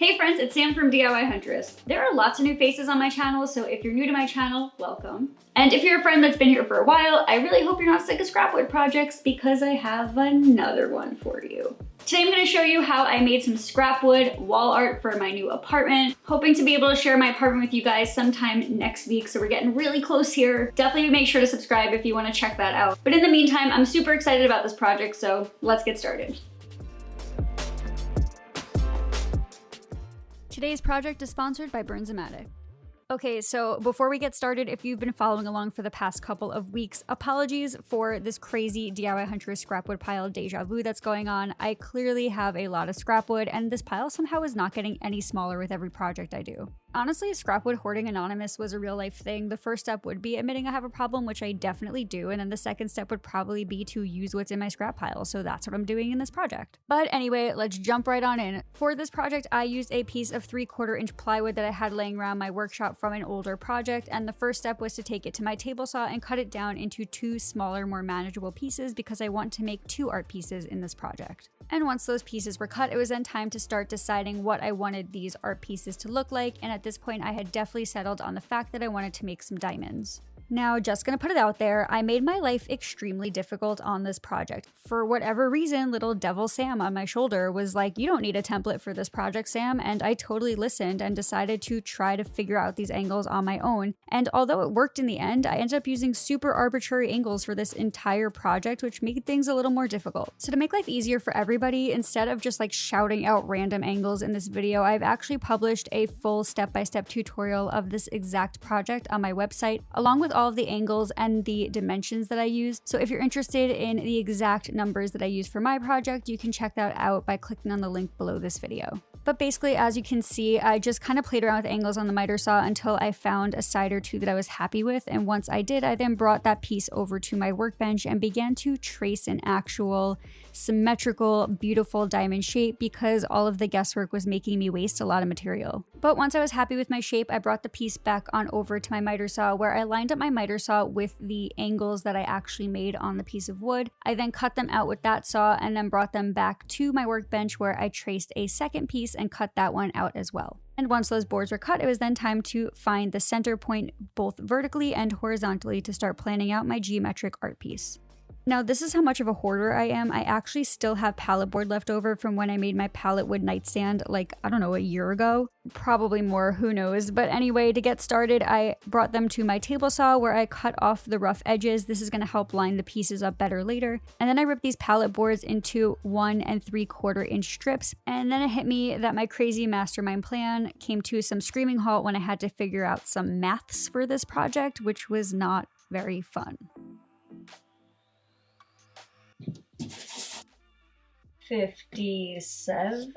Hey friends, it's Sam from DIY Huntress. There are lots of new faces on my channel, so if you're new to my channel, welcome. And if you're a friend that's been here for a while, I really hope you're not sick of scrap wood projects because I have another one for you. Today I'm going to show you how I made some scrap wood wall art for my new apartment. Hoping to be able to share my apartment with you guys sometime next week, so we're getting really close here. Definitely make sure to subscribe if you want to check that out. But in the meantime, I'm super excited about this project, so let's get started. Today's project is sponsored by Burns-O-Matic. Okay, so before we get started, if you've been following along for the past couple of weeks, apologies for this crazy DIY Huntress scrap wood pile deja vu that's going on. I clearly have a lot of scrap wood, and this pile somehow is not getting any smaller with every project I do. Honestly, scrap wood hoarding anonymous was a real life thing. The first step would be admitting I have a problem, which I definitely do, and then the second step would probably be to use what's in my scrap pile, so that's what I'm doing in this project. But anyway, let's jump right on in. For this project, I used a piece of 3/4 inch plywood that I had laying around my workshop from an older project, and the first step was to take it to my table saw and cut it down into two smaller, more manageable pieces because I want to make two art pieces in this project. And once those pieces were cut, it was then time to start deciding what I wanted these art pieces to look like, and at this point I had definitely settled on the fact that I wanted to make some diamonds. Now, just gonna put it out there, I made my life extremely difficult on this project. For whatever reason, little devil Sam on my shoulder was like, you don't need a template for this project, Sam, and I totally listened and decided to try to figure out these angles on my own. And although it worked in the end, I ended up using super arbitrary angles for this entire project, which made things a little more difficult. So to make life easier for everybody, instead of just like shouting out random angles in this video, I've actually published a full step-by-step tutorial of this exact project on my website, along with all of the angles and the dimensions that I use. So if you're interested in the exact numbers that I use for my project, you can check that out by clicking on the link below this video. But basically, as you can see, I just kind of played around with angles on the miter saw until I found a side or two that I was happy with. And once I did, I then brought that piece over to my workbench and began to trace an actual symmetrical, beautiful diamond shape because all of the guesswork was making me waste a lot of material. But once I was happy with my shape, I brought the piece back on over to my miter saw where I lined up my miter saw with the angles that I actually made on the piece of wood. I then cut them out with that saw and then brought them back to my workbench where I traced a second piece and cut that one out as well. And once those boards were cut, it was then time to find the center point both vertically and horizontally to start planning out my geometric art piece. Now, this is how much of a hoarder I am. I actually still have pallet board left over from when I made my pallet wood nightstand, like, I don't know, a year ago. Probably more, who knows. But anyway, to get started, I brought them to my table saw where I cut off the rough edges. This is going to help line the pieces up better later. And then I ripped these pallet boards into 1 3/4 inch strips. And then it hit me that my crazy mastermind plan came to some screaming halt when I had to figure out some maths for this project, which was not very fun. 57,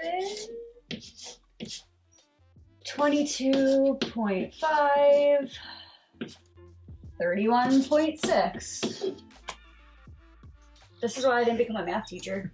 22.5, 31.6. This is why I didn't become a math teacher.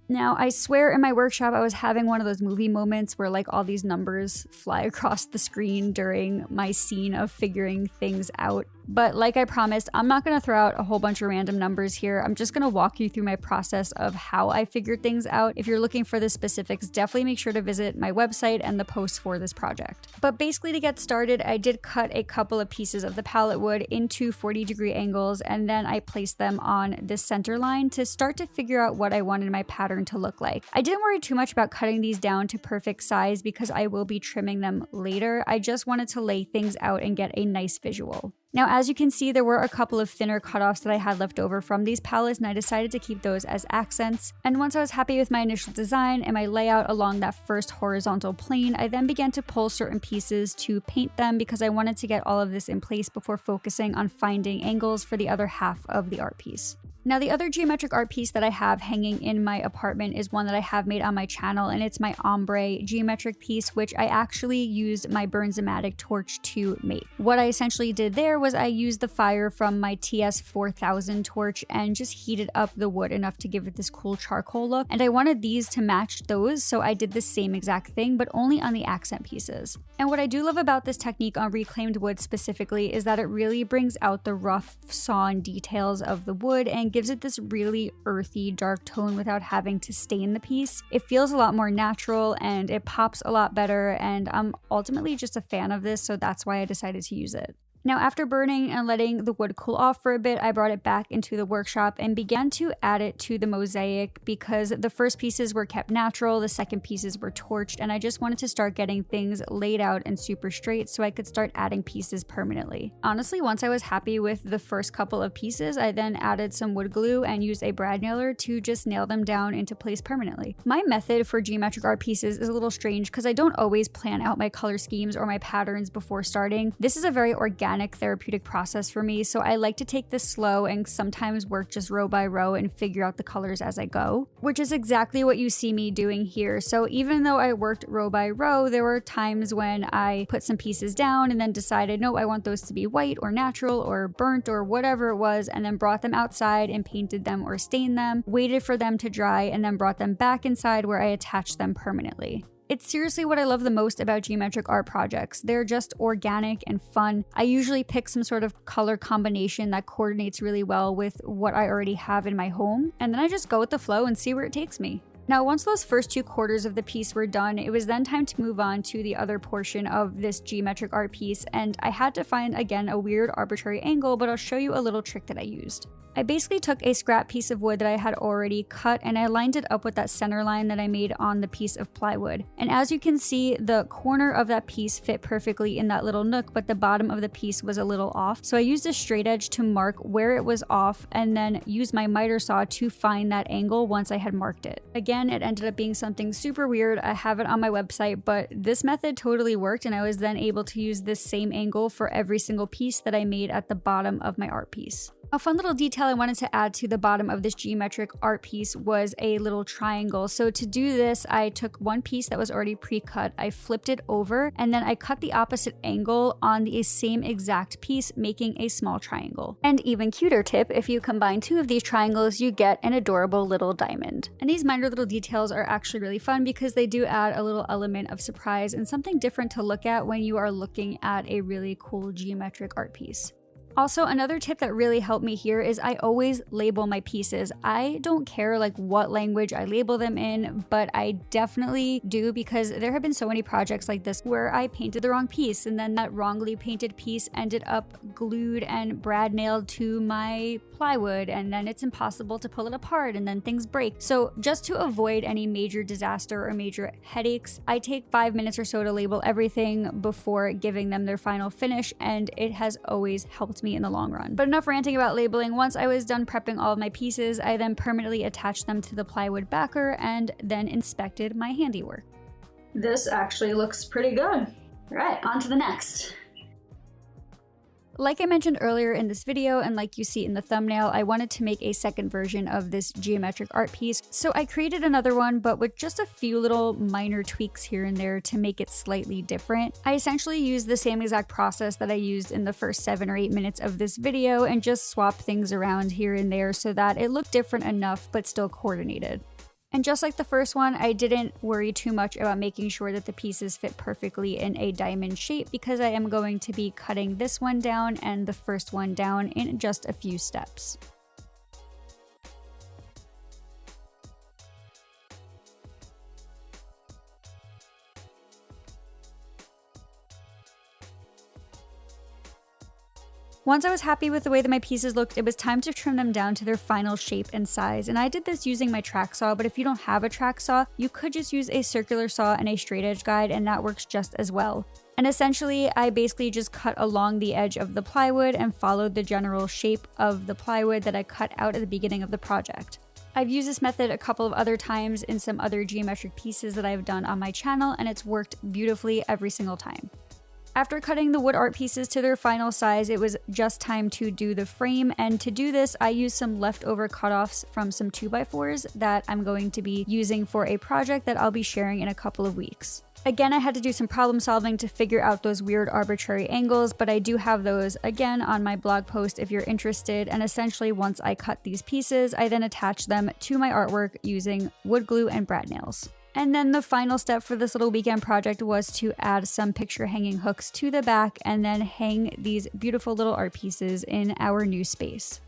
Now, I swear in my workshop I was having one of those movie moments where like all these numbers fly across the screen during my scene of figuring things out. But like I promised, I'm not going to throw out a whole bunch of random numbers here. I'm just going to walk you through my process of how I figured things out. If you're looking for the specifics, definitely make sure to visit my website and the post for this project. But basically to get started, I did cut a couple of pieces of the pallet wood into 40-degree angles, and then I placed them on this center line to start to figure out what I wanted my pattern to look like. I didn't worry too much about cutting these down to perfect size because I will be trimming them later. I just wanted to lay things out and get a nice visual. Now, as you can see, there were a couple of thinner cutoffs that I had left over from these pallets, and I decided to keep those as accents. And once I was happy with my initial design and my layout along that first horizontal plane, I then began to pull certain pieces to paint them because I wanted to get all of this in place before focusing on finding angles for the other half of the art piece. Now, the other geometric art piece that I have hanging in my apartment is one that I have made on my channel, and it's my ombre geometric piece, which I actually used my Burns-O-Matic torch to make. What I essentially did there was I used the fire from my TS4000 torch and just heated up the wood enough to give it this cool charcoal look, and I wanted these to match those, so I did the same exact thing, but only on the accent pieces. And what I do love about this technique on reclaimed wood specifically is that it really brings out the rough sawn details of the wood and gives it this really earthy, dark tone without having to stain the piece. It feels a lot more natural and it pops a lot better, and I'm ultimately just a fan of this, so that's why I decided to use it. Now, after burning and letting the wood cool off for a bit, I brought it back into the workshop and began to add it to the mosaic because the first pieces were kept natural, the second pieces were torched, and I just wanted to start getting things laid out and super straight so I could start adding pieces permanently. Honestly, once I was happy with the first couple of pieces, I then added some wood glue and used a brad nailer to just nail them down into place permanently. My method for geometric art pieces is a little strange because I don't always plan out my color schemes or my patterns before starting. This is a very organic therapeutic process for me, so I like to take this slow and sometimes work just row by row and figure out the colors as I go, which is exactly what you see me doing here. So even though I worked row by row, there were times when I put some pieces down and then decided, no, I want those to be white or natural or burnt or whatever it was, and then brought them outside and painted them or stained them, waited for them to dry, and then brought them back inside where I attached them permanently. It's seriously what I love the most about geometric art projects. They're just organic and fun. I usually pick some sort of color combination that coordinates really well with what I already have in my home, and then I just go with the flow and see where it takes me. Now, once those first 2 quarters of the piece were done, it was then time to move on to the other portion of this geometric art piece, and I had to find, again, a weird arbitrary angle, but I'll show you a little trick that I used. I basically took a scrap piece of wood that I had already cut and I lined it up with that center line that I made on the piece of plywood. And as you can see, the corner of that piece fit perfectly in that little nook, but the bottom of the piece was a little off. So I used a straight edge to mark where it was off and then used my miter saw to find that angle once I had marked it. Again, it ended up being something super weird. I have it on my website, but this method totally worked, and I was then able to use this same angle for every single piece that I made at the bottom of my art piece. A fun little detail I wanted to add to the bottom of this geometric art piece was a little triangle. So to do this, I took one piece that was already pre-cut, I flipped it over, and then I cut the opposite angle on the same exact piece, making a small triangle. And even cuter tip, if you combine 2 of these triangles, you get an adorable little diamond. And these minor little details are actually really fun because they do add a little element of surprise and something different to look at when you are looking at a really cool geometric art piece. Also, another tip that really helped me here is I always label my pieces. I don't care like what language I label them in, but I definitely do because there have been so many projects like this where I painted the wrong piece and then that wrongly painted piece ended up glued and brad nailed to my plywood, and then it's impossible to pull it apart and then things break. So just to avoid any major disaster or major headaches, I take 5 minutes or so to label everything before giving them their final finish, and it has always helped me in the long run. But enough ranting about labeling. Once I was done prepping all of my pieces, I then permanently attached them to the plywood backer and then inspected my handiwork. This actually looks pretty good. All right, on to the next. Like I mentioned earlier in this video, and like you see in the thumbnail, I wanted to make a second version of this geometric art piece. So I created another one, but with just a few little minor tweaks here and there to make it slightly different. I essentially used the same exact process that I used in the first 7 or 8 minutes of this video and just swapped things around here and there so that it looked different enough, but still coordinated. And just like the first one, I didn't worry too much about making sure that the pieces fit perfectly in a diamond shape because I am going to be cutting this one down and the first one down in just a few steps. Once I was happy with the way that my pieces looked, it was time to trim them down to their final shape and size. And I did this using my track saw, but if you don't have a track saw, you could just use a circular saw and a straight edge guide, and that works just as well. And essentially, I basically just cut along the edge of the plywood and followed the general shape of the plywood that I cut out at the beginning of the project. I've used this method a couple of other times in some other geometric pieces that I've done on my channel, and it's worked beautifully every single time. After cutting the wood art pieces to their final size, it was just time to do the frame, and to do this, I used some leftover cutoffs from some 2x4s that I'm going to be using for a project that I'll be sharing in a couple of weeks. Again, I had to do some problem solving to figure out those weird arbitrary angles, but I do have those again on my blog post if you're interested, and essentially once I cut these pieces, I then attach them to my artwork using wood glue and brad nails. And then the final step for this little weekend project was to add some picture hanging hooks to the back and then hang these beautiful little art pieces in our new space.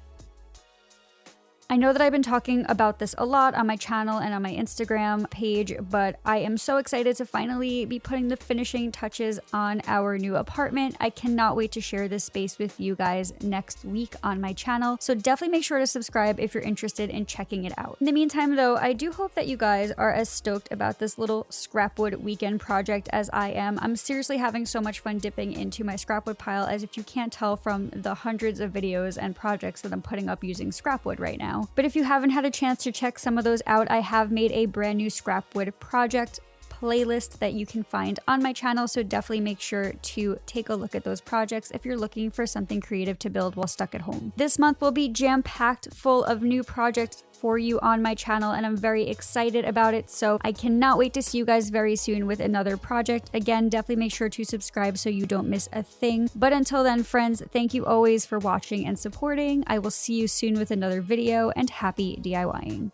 I know that I've been talking about this a lot on my channel and on my Instagram page, but I am so excited to finally be putting the finishing touches on our new apartment. I cannot wait to share this space with you guys next week on my channel, so definitely make sure to subscribe if you're interested in checking it out. In the meantime though, I do hope that you guys are as stoked about this little scrapwood weekend project as I am. I'm seriously having so much fun dipping into my scrapwood pile, as if you can't tell from the hundreds of videos and projects that I'm putting up using scrapwood right now. But if you haven't had a chance to check some of those out, I have made a brand new scrapwood project playlist that you can find on my channel, so definitely make sure to take a look at those projects if you're looking for something creative to build while stuck at home. This month will be jam-packed full of new projects for you on my channel, and I'm very excited about it, so I cannot wait to see you guys very soon with another project. Again, definitely make sure to subscribe so you don't miss a thing. But until then, friends, thank you always for watching and supporting. I will see you soon with another video, and happy DIYing.